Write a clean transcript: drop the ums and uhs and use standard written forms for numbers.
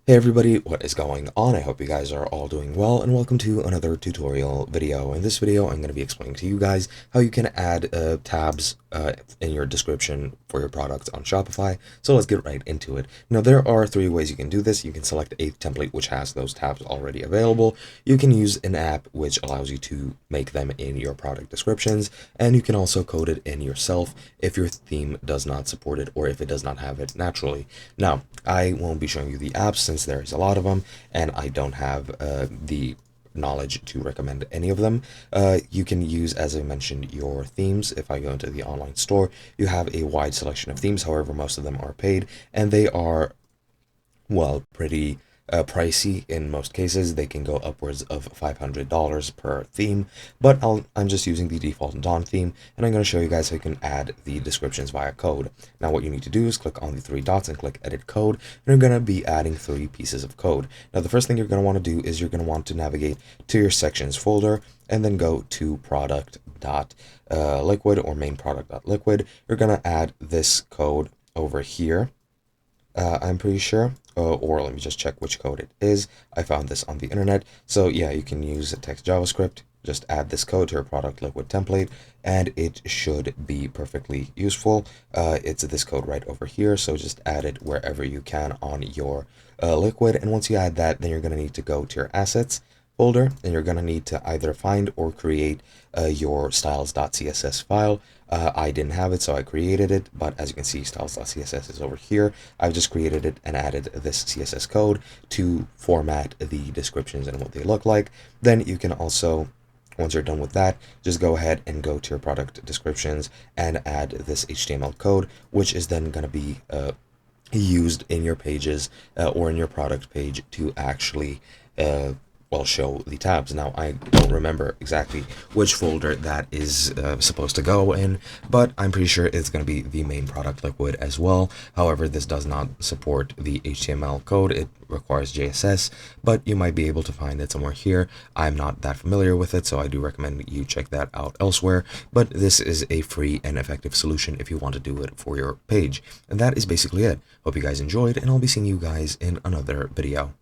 Hey everybody, what is going on? I hope you guys are all doing well, and welcome to another tutorial video. In this video, I'm going to be explaining to you guys how you can add tabs in your description for your product on Shopify. So let's get right into it. Now, there are three ways you can do this. You can select a template which has those tabs already available. You can use an app which allows you to make them in your product descriptions, and you can also code it in yourself if your theme does not support it or if it does not have it naturally. Now, I won't be showing you the apps since there's a lot of them, and I don't have the knowledge to recommend any of them. You can use, as I mentioned, your themes. If I go into the online store, you have a wide selection of themes. However, most of them are paid, and they are, well, pretty pricey in most cases. They can go upwards of $500 per theme, but I'm just using the default Dawn theme, and I'm going to show you guys how you can add the descriptions via code. Now, what you need to do is click on the three dots and click Edit Code, and you're going to be adding three pieces of code. Now, the first thing you're going to want to do is you're going to want to navigate to your sections folder, and then go to product.liquid or main product.liquid. You're going to add this code over here. I'm pretty sure, or let me just check which code it is. I found this on the internet. So yeah, you can use text JavaScript, just add this code to your product liquid template, and it should be perfectly useful. It's this code right over here, so just add it wherever you can on your liquid. And once you add that, then you're going to need to go to your assets folder, and you're going to need to either find or create your styles.css file. I didn't have it, so I created it, but as you can see, styles.css is over here. I've just created it and added this CSS code to format the descriptions and what they look like. Then you can also, once you're done with that, just go ahead and go to your product descriptions and add this HTML code, which is then going to be used in your pages or in your product page to actually show the tabs. Now, I don't remember exactly which folder that is supposed to go in, but I'm pretty sure it's going to be the main product liquid as well. However, this does not support the HTML code. It requires JSS, but you might be able to find it somewhere here. I'm not that familiar with it, so I do recommend you check that out elsewhere, but this is a free and effective solution if you want to do it for your page. And that is basically it. Hope you guys enjoyed, and I'll be seeing you guys in another video.